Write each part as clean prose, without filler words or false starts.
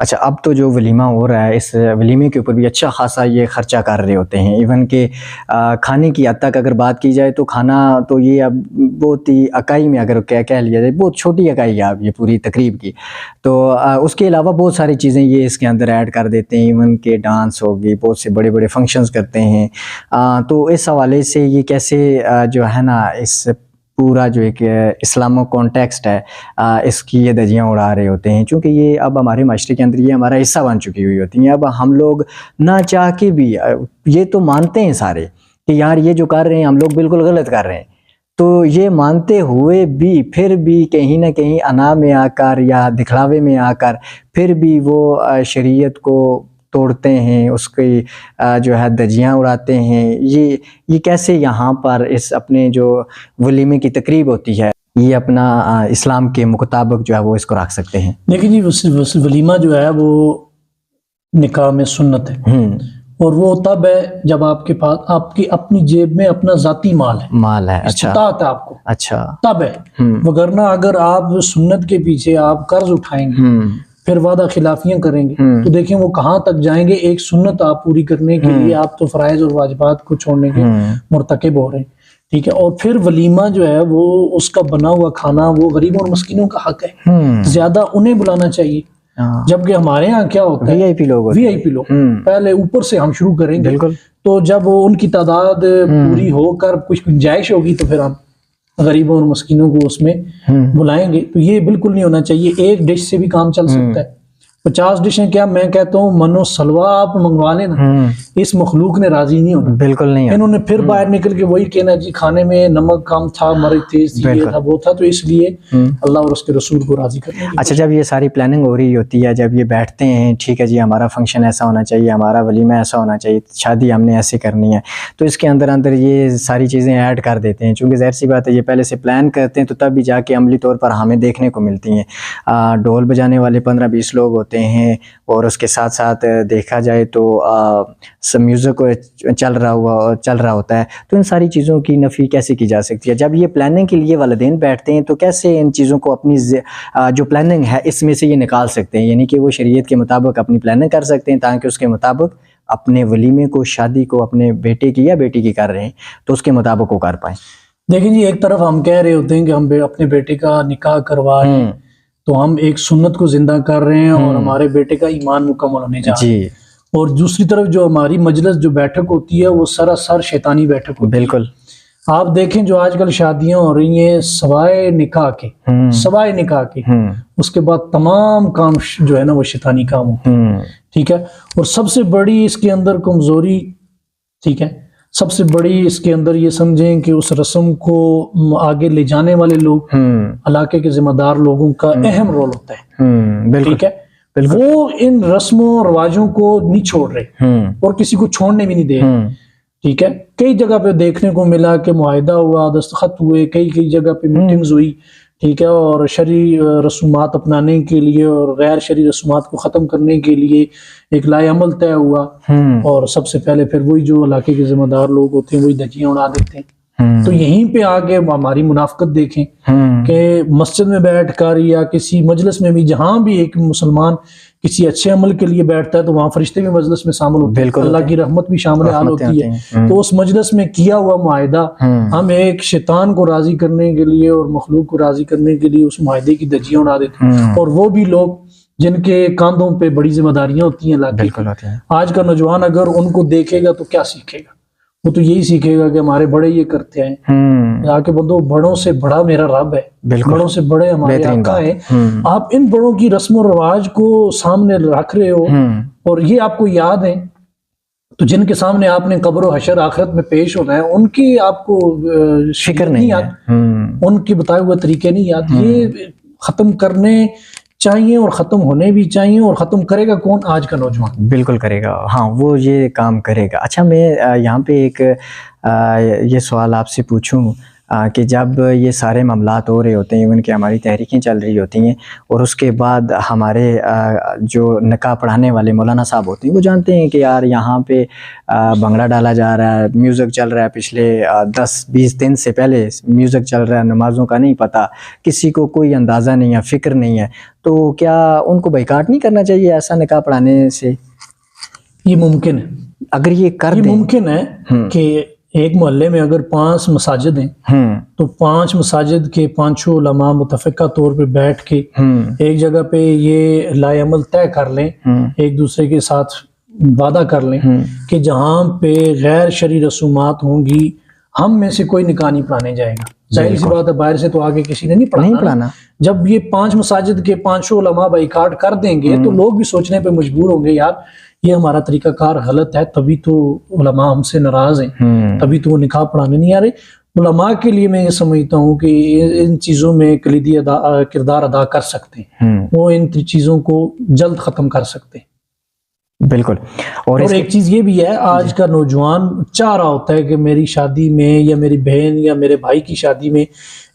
اچھا، اب تو جو ولیمہ ہو رہا ہے اس ولیمے کے اوپر بھی اچھا خاصا یہ خرچہ کر رہے ہوتے ہیں، ایون کہ کھانے کی حد تک اگر بات کی جائے تو کھانا تو یہ اب بہت ہی اکائی میں اگر کہہ لیا جائے بہت چھوٹی اکائی ہے اب یہ پوری تقریب کی، تو اس کے علاوہ بہت ساری چیزیں یہ اس کے اندر ایڈ کر دیتے ہیں، ایون کہ ڈانس ہوگی، بہت سے بڑے بڑے فنکشنز کرتے ہیں، تو اس حوالے سے یہ کیسے جو ہے نا اس پورا جو ایک اسلامک کانٹیکسٹ ہے اس کی یہ دھجیاں اڑا رہے ہوتے ہیں، چونکہ یہ اب ہمارے معاشرے کے اندر یہ ہمارا حصہ بن چکی ہوئی ہوتی ہیں۔ اب ہم لوگ نہ چاہ کے بھی یہ تو مانتے ہیں سارے کہ یار یہ جو کر رہے ہیں ہم لوگ بالکل غلط کر رہے ہیں، تو یہ مانتے ہوئے بھی پھر بھی کہیں نہ کہیں انا میں آ کر یا دکھلاوے میں آ کر پھر بھی وہ شریعت کو توڑتے ہیں، اس کی جو ہے دھجیاں اڑاتے ہیں۔ یہ کیسے یہاں پر اس اپنے جو ولیمے کی تقریب ہوتی ہے یہ اپنا اسلام کے مطابق جو ہے وہ اس کو رکھ سکتے ہیں؟ دیکھیں جی، ولیمہ جو ہے وہ نکاح میں سنت ہے، اور وہ تب ہے جب آپ کے پاس آپ کی اپنی جیب میں اپنا ذاتی مال ہے، استطاعت ہے آپ کو، اچھا تب ہے۔ وگرنہ اگر آپ سنت کے پیچھے آپ قرض اٹھائیں گے، پھر وعدہ خلافیاں کریں گے، تو دیکھیں وہ کہاں تک جائیں گے۔ ایک سنت آپ پوری کرنے کے لیے آپ تو فرائض اور واجبات کو چھوڑنے کے مرتکب ہو رہے ہیں، ٹھیک ہے۔ اور پھر ولیمہ جو ہے وہ اس کا بنا ہوا کھانا وہ غریبوں اور مسکینوں کا حق ہے، زیادہ انہیں بلانا چاہیے۔ جبکہ ہمارے ہاں کیا ہوتا ہے، وی آئی پی لوگ پہلے اوپر سے ہم شروع کریں گے، تو جب ان کی تعداد پوری ہو کر کچھ گنجائش ہوگی تو پھر ہم غریبوں اور مسکینوں کو اس میں بلائیں گے۔ تو یہ بالکل نہیں ہونا چاہیے۔ ایک ڈش سے بھی کام چل سکتا ہے، 50 ڈشیں کیا میں کہتا ہوں منو سلوا آپ منگوا لینا، اس مخلوق نے راضی نہیں ہونا، بالکل نہیں۔ انہوں نے پھر باہر نکل کے وہی کہنا جی کھانے میں نمک کم تھا، مرچ تیز تھی، یہ تھا وہ تھا، تو اس لیے اللہ اور اس کے رسول کو راضی کرنے کی۔ اچھا، جب یہ ساری پلاننگ ہو رہی ہوتی ہے، جب یہ بیٹھتے ہیں ٹھیک ہے جی ہمارا فنکشن ایسا ہونا چاہیے، ہمارا ولیمہ ایسا ہونا چاہیے، شادی ہم نے ایسے کرنی ہے، تو اس کے اندر یہ ساری چیزیں ایڈ کر دیتے ہیں، چونکہ ظاہر سی بات ہے یہ پہلے سے پلان کرتے ہیں تو تب بھی جا کے عملی طور پر ہمیں دیکھنے کو ملتی ہیں۔ ڈھول بجانے والے 15-20 لوگ ہوتے ہیں، اور اس کے ساتھ ساتھ دیکھا جائے تو میوزک چل رہا ہوتا ہے، تو ان ساری چیزوں کی نفی کیسے کی جا سکتی ہے؟ جب یہ پلاننگ کے لیے والدین بیٹھتے ہیں تو کیسے ان چیزوں کو اپنی جو پلاننگ ہے اس میں سے یہ نکال سکتے ہیں، یعنی کہ وہ شریعت کے مطابق اپنی پلاننگ کر سکتے ہیں تاکہ اس کے مطابق اپنے ولیمے کو، شادی کو اپنے بیٹے کی یا بیٹی کی کر رہے ہیں تو اس کے مطابق وہ کر پائیں؟ دیکھیں جی، ایک طرف ہم کہہ رہے ہوتے ہیں کہ ہم اپنے بیٹے کا نکاح کروا رہے ہیں تو ہم ایک سنت کو زندہ کر رہے ہیں اور ہمارے بیٹے کا ایمان مکمل ہونے جا رہا ہے، اور دوسری طرف جو ہماری مجلس جو بیٹھک ہوتی ہے وہ سراسر شیطانی بیٹھک ہوتی ہے۔ بالکل، آپ دیکھیں جو آج کل شادیاں ہو رہی ہیں سوائے نکاح کے اس کے بعد تمام کام جو ہے نا وہ شیطانی کام ہوتے ہیں، ٹھیک ہے۔ اور سب سے بڑی اس کے اندر کمزوری، ٹھیک ہے، سب سے بڑی اس کے اندر یہ سمجھیں کہ اس رسم کو آگے لے جانے والے لوگ، علاقے کے ذمہ دار لوگوں کا اہم رول ہوتا ہے، ٹھیک ہے۔ وہ ان رسموں اور رواجوں کو نہیں چھوڑ رہے اور کسی کو چھوڑنے بھی نہیں دے رہے، ٹھیک ہے۔ کئی جگہ پہ دیکھنے کو ملا کہ معاہدہ ہوا، دستخط ہوئے، کئی جگہ پہ میٹنگز ہوئی، ٹھیک ہے، اور شرعی رسومات اپنانے کے لیے اور غیر شرعی رسومات کو ختم کرنے کے لیے ایک لائحہ عمل طے ہوا، اور سب سے پہلے پھر وہی جو علاقے کے ذمہ دار لوگ ہوتے ہیں وہی دھجیاں اڑا دیتے ہیں۔ تو یہیں پہ آگے ہماری منافقت دیکھیں کہ مسجد میں بیٹھ کر یا کسی مجلس میں بھی، جہاں بھی ایک مسلمان کسی اچھے عمل کے لیے بیٹھتا ہے تو وہاں فرشتے بھی مجلس میں شامل ہوتے ہیں، اللہ کی رحمت بھی شامل حال ہوتی ہے۔ تو اس مجلس میں کیا ہوا معاہدہ ہم ایک شیطان کو راضی کرنے کے لیے اور مخلوق کو راضی کرنے کے لیے اس معاہدے کی دھجیاں اڑا دیتے ہیں، اور وہ بھی لوگ جن کے کاندھوں پہ بڑی ذمہ داریاں ہوتی ہیں علاقے کی۔ آج کا نوجوان اگر ان کو دیکھے گا تو کیا سیکھے گا؟ وہ تو یہی سیکھے گا کہ ہمارے بڑے یہ کرتے ہیں، جا کے بندو بڑوں سے بڑا میرا رب ہے، بڑوں سے بڑے ہمارے آقا ہیں۔ آپ ان بڑوں کی رسم و رواج کو سامنے رکھ رہے ہو اور یہ آپ کو یاد ہیں، تو جن کے سامنے آپ نے قبر و حشر آخرت میں پیش ہونا ہے ان کی آپ کو فکر نہیں یاد، ان کے بتائے ہوئے طریقے نہیں یاد۔ یہ ختم کرنے چاہیے اور ختم ہونے بھی چاہیے، اور ختم کرے گا کون؟ آج کا نوجوان بالکل کرے گا، ہاں وہ یہ کام کرے گا۔ اچھا، میں یہاں پہ ایک یہ سوال آپ سے پوچھوں کہ جب یہ سارے معاملات ہو رہے ہوتے ہیں، ایون کہ ہماری تحریکیں چل رہی ہوتی ہیں، اور اس کے بعد ہمارے جو نکاح پڑھانے والے مولانا صاحب ہوتے ہیں وہ جانتے ہیں کہ یار یہاں پہ بھنگڑا ڈالا جا رہا ہے، میوزک چل رہا ہے، پچھلے 10-20 دن سے پہلے میوزک چل رہا ہے، نمازوں کا نہیں پتہ، کسی کو کوئی اندازہ نہیں ہے، فکر نہیں ہے، تو کیا ان کو بائیکاٹ نہیں کرنا چاہیے ایسا نکاح پڑھانے سے؟ یہ ممکن ہے، اگر یہ کر یہ دیں، ممکن ہے کہ ایک محلے میں اگر 5 مساجد ہیں تو 5 مساجد کے 5 علماء متفقہ طور پہ بیٹھ کے ایک جگہ پہ یہ لائے عمل طے کر لیں، ایک دوسرے کے ساتھ وعدہ کر لیں کہ جہاں پہ غیر شرعی رسومات ہوں گی ہم میں سے کوئی نکاح نہیں پڑھانے جائے گا. ظاہر سی بات ہے باہر سے تو آگے کسی نے نہیں پڑھانا. جب یہ 5 مساجد کے 5 علماء بائیکاٹ کر دیں گے تو لوگ بھی سوچنے پہ مجبور ہوں گے یار یہ ہمارا طریقہ کار غلط ہے، تبھی تو علماء ہم سے ناراض ہیں، تبھی تو وہ نکاح پڑھانے نہیں آ رہے. علماء کے لیے میں یہ سمجھتا ہوں کہ ان چیزوں میں کلیدی کردار ادا کر سکتے ہیں، وہ ان چیزوں کو جلد ختم کر سکتے ہیں. بالکل. اور ایک چیز یہ بھی ہے، آج کا نوجوان چاہ رہا ہوتا ہے کہ میری شادی میں یا میری بہن یا میرے بھائی کی شادی میں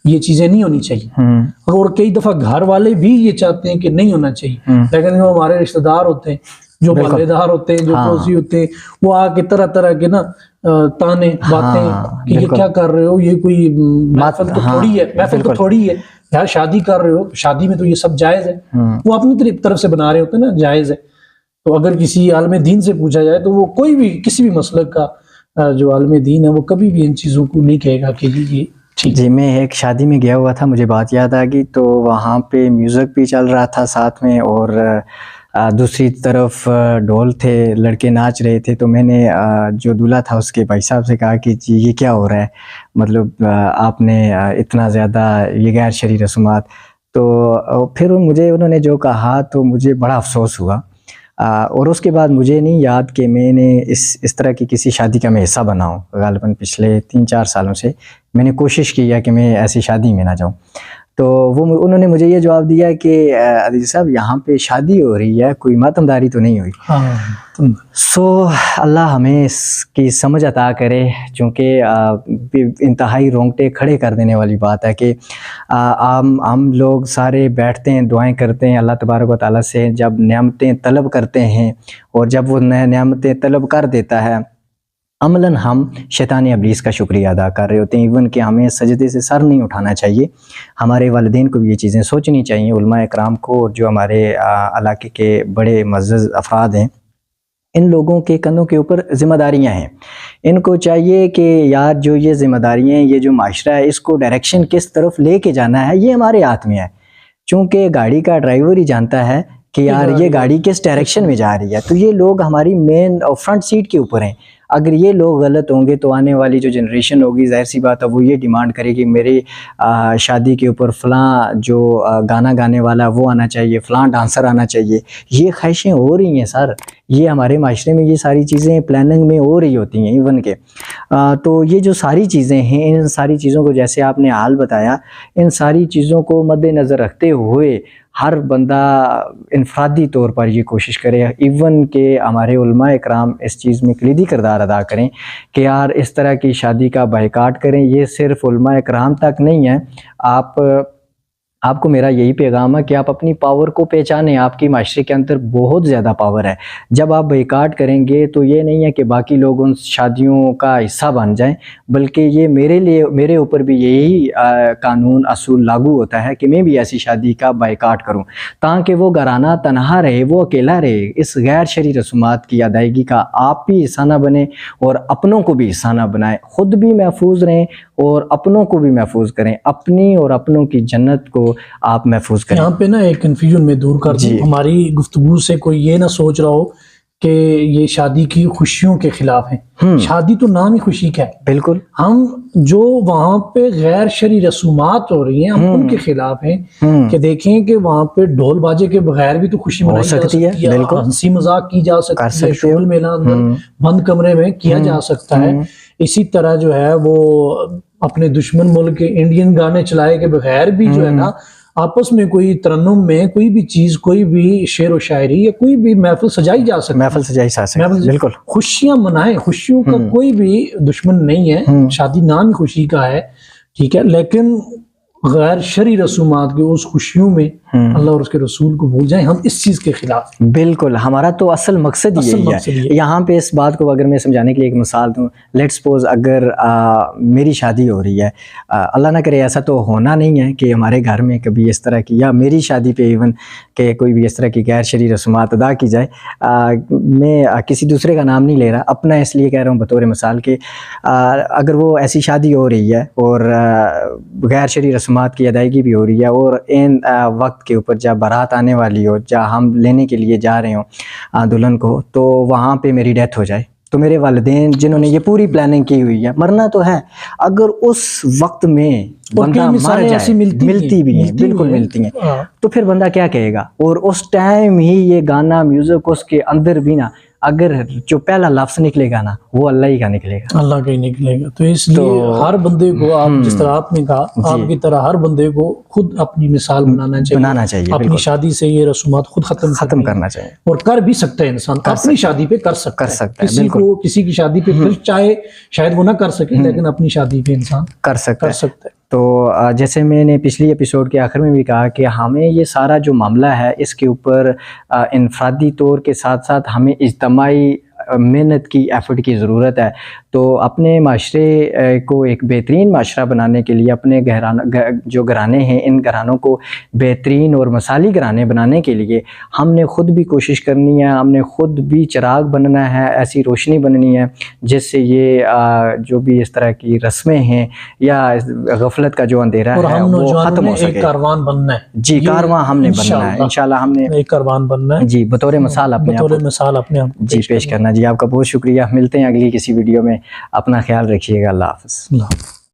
یہ چیزیں نہیں ہونی چاہیے، اور کئی دفعہ گھر والے بھی یہ چاہتے ہیں کہ نہیں ہونا چاہیے، لیکن جو ہمارے رشتہ دار ہوتے ہیں، جو محلے دار ہوتے ہیں، جو پڑوسی ہوتے ہیں، وہ آ کے طرح طرح کے نا تانے باتیں کہ یہ کیا کر رہے ہو، یہ کوئی محفل تو تھوڑی ہے، محفل تو تھوڑی ہے یار، شادی کر رہے ہو، شادی میں تو یہ سب جائز ہے. وہ اپنی طرف سے بنا رہے ہوتے ہیں نا جائز ہے. تو اگر کسی عالم دین سے پوچھا جائے تو وہ کوئی بھی کسی بھی مسلک کا جو عالم دین ہے وہ کبھی بھی ان چیزوں کو نہیں کہے گا کہ یہ ٹھیک. جی میں ایک شادی میں گیا ہوا تھا، مجھے بات یاد آ گئی، تو وہاں پہ میوزک بھی چل رہا تھا ساتھ میں، اور دوسری طرف ڈھول تھے، لڑکے ناچ رہے تھے. تو میں نے جو دولہا تھا اس کے بھائی صاحب سے کہا کہ جی یہ کیا ہو رہا ہے، مطلب آپ نے اتنا زیادہ یہ غیر شرعی رسومات. تو پھر انہوں نے جو کہا تو مجھے بڑا افسوس ہوا، اور اس کے بعد مجھے نہیں یاد کہ میں نے اس طرح کی کسی شادی کا میں حصہ بنا ہوں. غالباً پچھلے 3-4 سالوں سے میں نے کوشش کی ہے کہ میں ایسی شادی میں نہ جاؤں. تو انہوں نے مجھے یہ جواب دیا کہ عزیز صاحب یہاں پہ شادی ہو رہی ہے، کوئی ماتمداری تو نہیں ہوئی. سو اللہ ہمیں اس کی سمجھ عطا کرے، چونکہ انتہائی رونگٹے کھڑے کر دینے والی بات ہے کہ ہم لوگ سارے بیٹھتے ہیں، دعائیں کرتے ہیں اللہ تبارک و تعالیٰ سے، جب نعمتیں طلب کرتے ہیں، اور جب وہ نعمتیں طلب کر دیتا ہے عملاً ہم شیطان ابلیس کا شکریہ ادا کر رہے ہوتے ہیں. ایون کہ ہمیں سجدے سے سر نہیں اٹھانا چاہیے، ہمارے والدین کو بھی یہ چیزیں سوچنی چاہیے، علماء اکرام کو، اور جو ہمارے علاقے کے بڑے معزز افراد ہیں، ان لوگوں کے کندھوں کے اوپر ذمہ داریاں ہیں. ان کو چاہیے کہ یار جو یہ ذمہ داریاں ہیں، یہ جو معاشرہ ہے، اس کو ڈائریکشن کس طرف لے کے جانا ہے یہ ہمارے ہاتھ میں ہے. چونکہ گاڑی کا ڈرائیور ہی جانتا ہے کہ یار یہ گاڑی کس ڈائریکشن میں جا رہی ہے. تو یہ لوگ ہماری مین اور فرنٹ سیٹ کے اوپر ہیں. اگر یہ لوگ غلط ہوں گے تو آنے والی جو جنریشن ہوگی ظاہر سی بات ہے وہ یہ ڈیمانڈ کرے گی میرے شادی کے اوپر فلاں جو گانا گانے والا وہ آنا چاہیے، فلاں ڈانسر آنا چاہیے. یہ خواہشیں ہو رہی ہیں سر، یہ ہمارے معاشرے میں یہ ساری چیزیں پلاننگ میں ہو رہی ہوتی ہیں ایون کے. تو یہ جو ساری چیزیں ہیں، ان ساری چیزوں کو جیسے آپ نے حال بتایا، ان ساری چیزوں کو مد نظر رکھتے ہوئے ہر بندہ انفرادی طور پر یہ کوشش کرے، ایون کہ ہمارے علماء اکرام اس چیز میں کلیدی کردار ادا کریں کہ یار اس طرح کی شادی کا بائیکاٹ کریں. یہ صرف علماء اکرام تک نہیں ہے، آپ کو میرا یہی پیغام ہے کہ آپ اپنی پاور کو پہچانیں. آپ کی معاشرے کے اندر بہت زیادہ پاور ہے. جب آپ بائیکاٹ کریں گے تو یہ نہیں ہے کہ باقی لوگ ان شادیوں کا حصہ بن جائیں، بلکہ یہ میرے اوپر بھی یہی قانون اصول لاگو ہوتا ہے کہ میں بھی ایسی شادی کا بائیکاٹ کروں، تاکہ وہ گھرانہ تنہا رہے، وہ اکیلا رہے. اس غیر شرعی رسومات کی ادائیگی کا آپ بھی حصہ نہ بنیں اور اپنوں کو بھی حصہ نہ بنائیں. خود بھی محفوظ رہیں اور اپنوں کو بھی محفوظ کریں. اپنی اور اپنوں کی جنت کو آپ محفوظ کریں. یہاں پہ نا ایک کنفیوژن میں دور کر دوں. ہماری گفتگو سے کوئی یہ نہ سوچ رہا ہو کہ یہ شادی کی خوشیوں کے خلاف ہیں. شادی تو نام ہی خوشی کا ہے. بالکل. ہم جو وہاں پہ غیر شرعی رسومات ہو رہی ہیں ہم ان کے خلاف ہیں کہ دیکھیں کہ وہاں پہ ڈھول باجے کے بغیر بھی تو خوشی منائی جا سکتی ہے، ہنسی مذاق کی جا سکتی ہے، شغل میلہ اندر بند کمرے میں کیا جا سکتا ہے. اسی طرح جو ہے وہ اپنے دشمن ملک کے انڈین گانے چلائے کے بغیر بھی جو ہے نا آپس میں کوئی ترنم میں کوئی بھی چیز، کوئی بھی شعر و شاعری یا کوئی بھی محفل سجائی جا سکتی ہے. بالکل خوشیاں منائیں، خوشیوں کا کوئی بھی دشمن نہیں ہے. شادی نام ہی خوشی کا ہے. ٹھیک ہے، لیکن غیر شرعی رسومات کے اس خوشیوں میں اللہ اور اس کے رسول کو بھول جائیں، ہم اس چیز کے خلاف ہیں۔ بالکل، ہمارا تو اصل مقصد یہی ہے۔ یہاں پہ اس بات کو اگر میں سمجھانے کے لیے ایک مثال دوں، لیٹ سپوز اگر میری شادی ہو رہی ہے، اللہ نہ کرے ایسا تو ہونا نہیں ہے کہ ہمارے گھر میں کبھی اس طرح کی، یا میری شادی پہ ایون کہ کوئی بھی اس طرح کی غیر شرعی رسومات ادا کی جائے، میں کسی دوسرے کا نام نہیں لے رہا، اپنا اس لیے کہہ رہا ہوں بطور مثال کہ اگر وہ ایسی شادی ہو رہی ہے اور غیر شرعی رسومات کی ادائیگی بھی ہو رہی ہے، اور ان وقت کے اوپر جب بارات آنے والی ہو، جہاں ہم لینے کے لیے جا رہے ہوں دلہن کو، تو وہاں پہ میری ڈیتھ ہو جائے، تو میرے والدین جنہوں نے یہ پوری پلاننگ کی ہوئی ہے، مرنا تو ہے، اگر اس وقت میں بندہ مر جائے، ملتی بھی ہیں، بالکل ملتی ہیں، تو پھر بندہ کیا کہے گا؟ اور اس ٹائم ہی یہ گانا میوزک اس کے اندر بھی نا، اگر جو پہلا لفظ نکلے گا نا، وہ اللہ ہی کا نکلے گا، اللہ کا ہی نکلے گا۔ تو اس لیے ہر بندے کو، آپ جس طرح آپ نے کہا، آپ کی طرح ہر بندے کو خود اپنی مثال بنانا چاہیے، اپنی شادی سے یہ رسومات خود ختم کرنا چاہیے، اور کر بھی سکتا ہے انسان، اپنی شادی پہ کر سکتا ہے، کسی کی شادی پہ پھر چاہے شاید وہ نہ کر سکے، لیکن اپنی شادی پہ انسان کر سکتا ہے۔ تو جیسے میں نے پچھلی ایپیسوڈ کے آخر میں بھی کہا کہ ہمیں یہ سارا جو معاملہ ہے، اس کے اوپر انفرادی طور کے ساتھ ساتھ ہمیں اجتماعی محنت کی، ایفرٹ کی ضرورت ہے۔ تو اپنے معاشرے کو ایک بہترین معاشرہ بنانے کے لیے، اپنے جو گھرانے ہیں، ان گھرانوں کو بہترین اور مثالی گھرانے بنانے کے لیے ہم نے خود بھی کوشش کرنی ہے، ہم نے خود بھی چراغ بننا ہے، ایسی روشنی بننی ہے جس سے یہ جو بھی اس طرح کی رسمیں ہیں یا غفلت کا جو اندھیرا ہے وہ ختم ہو سکے۔ ایک کاروان بننا ہے جی، کارواں ہم نے بننا ہے، انشاءاللہ ہم نے ایک کاروان بننا ہے، جی، بطور مثال اپنے آپ جی پیش کرنا۔ جی، آپ کا بہت شکریہ، ملتے ہیں اگلی کسی ویڈیو میں، اپنا خیال رکھیے گا، اللہ حافظ۔